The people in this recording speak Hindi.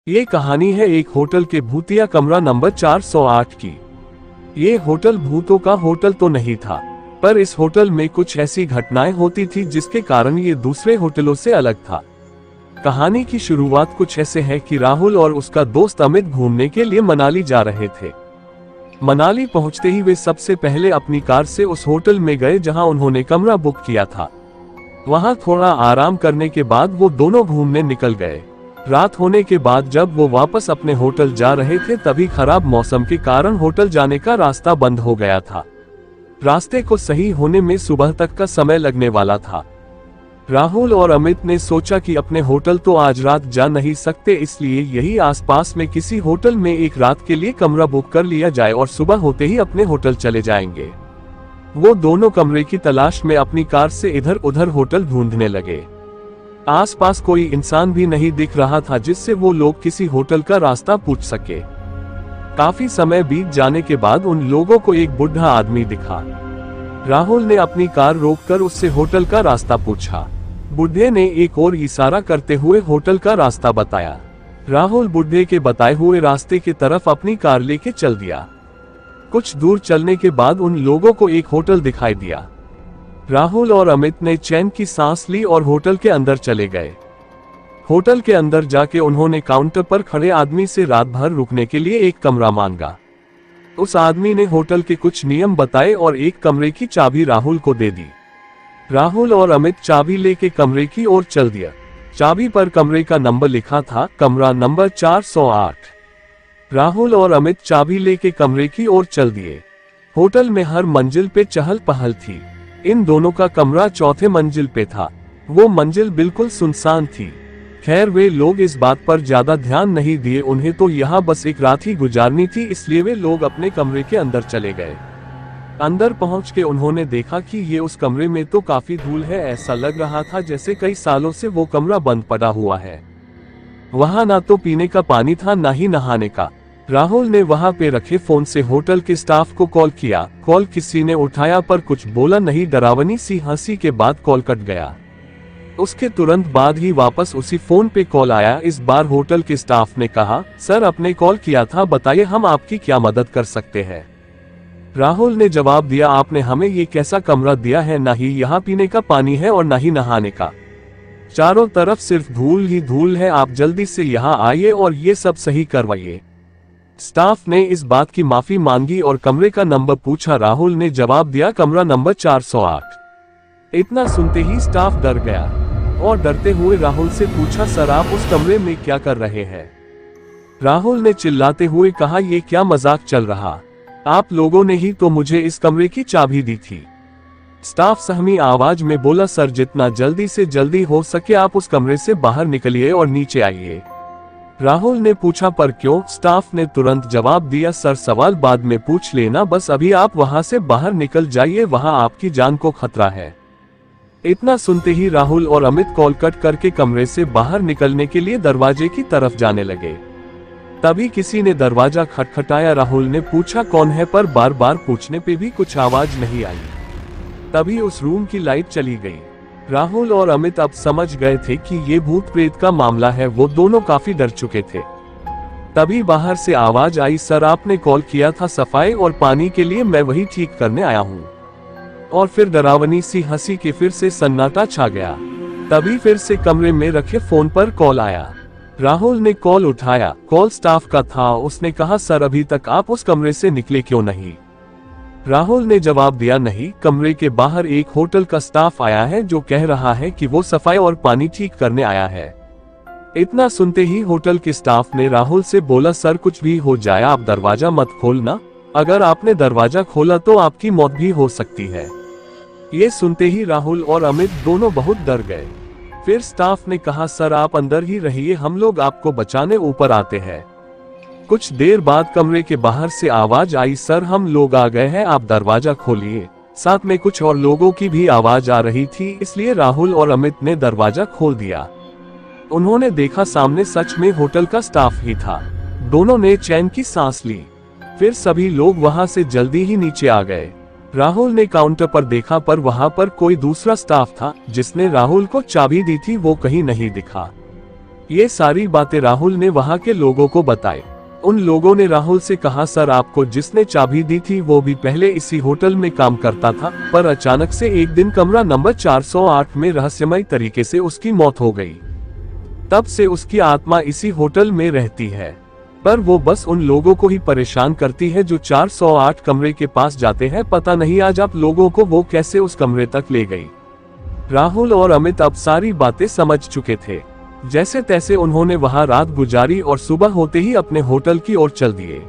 ये कहानी है एक होटल के भूतिया कमरा नंबर 408 की। ये होटल भूतों का होटल तो नहीं था, पर इस होटल में कुछ ऐसी घटनाएं होती थी जिसके कारण ये दूसरे होटलों से अलग था। कहानी की शुरुआत कुछ ऐसे है कि राहुल और उसका दोस्त अमित घूमने के लिए मनाली जा रहे थे। मनाली पहुंचते ही वे सबसे पहले अपनी कार से उस होटल में गए जहां उन्होंने कमरा बुक किया था। वहां थोड़ा आराम करने के बाद वो दोनों घूमने निकल गए। रात होने के बाद जब वो वापस अपने होटल जा रहे थे तभी खराब मौसम के कारण होटल जाने का रास्ता बंद हो गया था। रास्ते को सही होने में सुबह तक का समय लगने वाला था। राहुल और अमित ने सोचा कि अपने होटल तो आज रात जा नहीं सकते, इसलिए यही आसपास में किसी होटल में एक रात के लिए कमरा बुक कर लिया जाए और सुबह होते ही अपने होटल चले जाएंगे। वो दोनों कमरे की तलाश में अपनी कार से इधर उधर होटल ढूंढने लगे। आसपास कोई इंसान भी नहीं दिख रहा था जिससे वो लोग किसी होटल का रास्ता पूछ सके। काफी समय बीत जाने के बाद उन लोगों को एक बुढ़ा आदमी दिखा। राहुल ने अपनी कार रोककर उससे होटल का रास्ता पूछा। बुढ़े ने एक और इशारा करते हुए होटल का रास्ता बताया। राहुल बुढ़े के बताए हुए रास्ते की तरफ अपनी कार लेके चल दिया। कुछ दूर चलने के बाद उन लोगों को एक होटल दिखाई दिया। राहुल और अमित ने चैन की सांस ली और होटल के अंदर चले गए। होटल के अंदर जाके उन्होंने काउंटर पर खड़े आदमी से रात भर रुकने के लिए एक कमरा मांगा। उस आदमी ने होटल के कुछ नियम बताए और एक कमरे की चाबी राहुल को दे दी। राहुल और अमित चाबी लेके कमरे की ओर चल दिया। चाबी पर कमरे का नंबर लिखा था, कमरा नंबर 408। राहुल और अमित चाबी लेके कमरे की ओर चल दिए। होटल में हर मंजिल पे चहल पहल थी। इन दोनों का कमरा चौथे मंजिल पे था। वो मंजिल बिल्कुल सुनसान थी। खैर, वे लोग इस बात पर ज्यादा ध्यान नहीं दिए, उन्हें तो यहाँ बस एक रात ही गुजारनी थी, इसलिए वे लोग अपने कमरे के अंदर चले गए। अंदर पहुंच के उन्होंने देखा कि ये उस कमरे में तो काफी धूल है। ऐसा लग रहा था जैसे कई सालों से वो कमरा बंद पड़ा हुआ है। वहां ना तो पीने का पानी था, ना ही नहाने का। राहुल ने वहां पे रखे फोन से होटल के स्टाफ को कॉल किया। कॉल किसी ने उठाया पर कुछ बोला नहीं। डरावनी सी हंसी के बाद कॉल कट गया। उसके तुरंत बाद ही वापस उसी फोन पे कॉल आया। इस बार होटल के स्टाफ ने कहा, सर आपने कॉल किया था, बताइए हम आपकी क्या मदद कर सकते हैं। राहुल ने जवाब दिया, आपने हमें ये कैसा कमरा दिया है, ना ही यहाँ पीने का पानी है और ना ही नहाने का। चारों तरफ सिर्फ धूल ही धूल है। आप जल्दी से यहाँ आइए और ये सब सही करवाइए। स्टाफ ने इस बात की माफी मांगी और कमरे का नंबर पूछा। राहुल ने जवाब दिया, कमरा नंबर 408। इतना सुनते ही स्टाफ डर गया और डरते हुए राहुल से पूछा, सर आप उस कमरे में क्या कर रहे हैं। राहुल ने चिल्लाते हुए कहा, ये क्या मजाक चल रहा, आप लोगों ने ही तो मुझे इस कमरे की चाबी दी थी। स्टाफ सहमी आवाज में बोला, सर जितना जल्दी से जल्दी हो सके आप उस कमरे से बाहर निकलिए और नीचे आइए। राहुल ने पूछा, पर क्यों। स्टाफ ने तुरंत जवाब दिया, सर सवाल बाद में पूछ लेना, बस अभी आप वहां से बाहर निकल जाइए, वहां आपकी जान को खतरा है। इतना सुनते ही राहुल और अमित कॉल कट करके कमरे से बाहर निकलने के लिए दरवाजे की तरफ जाने लगे। तभी किसी ने दरवाजा खटखटाया। राहुल ने पूछा, कौन है, पर बार बार पूछने पे भी कुछ आवाज नहीं आई। तभी उस रूम की लाइट चली गई। राहुल और अमित अब समझ गए थे कि ये भूत प्रेत का मामला है। वो दोनों काफी डर चुके थे। तभी बाहर से आवाज आई, सर आपने कॉल किया था सफाई और पानी के लिए, मैं वही ठीक करने आया हूँ। और फिर डरावनी सी हंसी के फिर से सन्नाटा छा गया। तभी फिर से कमरे में रखे फोन पर कॉल आया। राहुल ने कॉल उठाया। कॉल स्टाफ का था। उसने कहा, सर अभी तक आप उस कमरे से निकले क्यों नहीं। राहुल ने जवाब दिया, नहीं, कमरे के बाहर एक होटल का स्टाफ आया है जो कह रहा है कि वो सफाई और पानी ठीक करने आया है। इतना सुनते ही होटल के स्टाफ ने राहुल से बोला, सर कुछ भी हो जाए आप दरवाजा मत खोलना, अगर आपने दरवाजा खोला तो आपकी मौत भी हो सकती है। ये सुनते ही राहुल और अमित दोनों बहुत डर गए। फिर स्टाफ ने कहा, सर आप अंदर ही रहिए, हम लोग आपको बचाने ऊपर आते हैं। कुछ देर बाद कमरे के बाहर से आवाज आई, सर हम लोग आ गए हैं, आप दरवाजा खोलिए। साथ में कुछ और लोगों की भी आवाज आ रही थी, इसलिए राहुल और अमित ने दरवाजा खोल दिया। उन्होंने देखा सामने सच में होटल का स्टाफ ही था। दोनों ने चैन की सांस ली। फिर सभी लोग वहां से जल्दी ही नीचे आ गए। राहुल ने काउंटर पर देखा पर वहां पर कोई दूसरा स्टाफ था जिसने राहुल को चाबी दी थी, वो कहीं नहीं दिखा। ये सारी बातें राहुल ने वहां के लोगों को बताई। उन लोगों ने राहुल से कहा, सर आपको जिसने चाबी दी थी वो भी पहले इसी होटल में काम करता था, पर अचानक से एक दिन कमरा नंबर 408 में रहस्यमय तरीके से उसकी मौत हो गई। तब से उसकी आत्मा इसी होटल में रहती है, पर वो बस उन लोगों को ही परेशान करती है जो 408 कमरे के पास जाते हैं। पता नहीं आज आप लोगों को वो कैसे उस कमरे तक ले गई। राहुल और अमित अब सारी बातें समझ चुके थे। जैसे तैसे उन्होंने वहां रात गुजारी और सुबह होते ही अपने होटल की ओर चल दिए।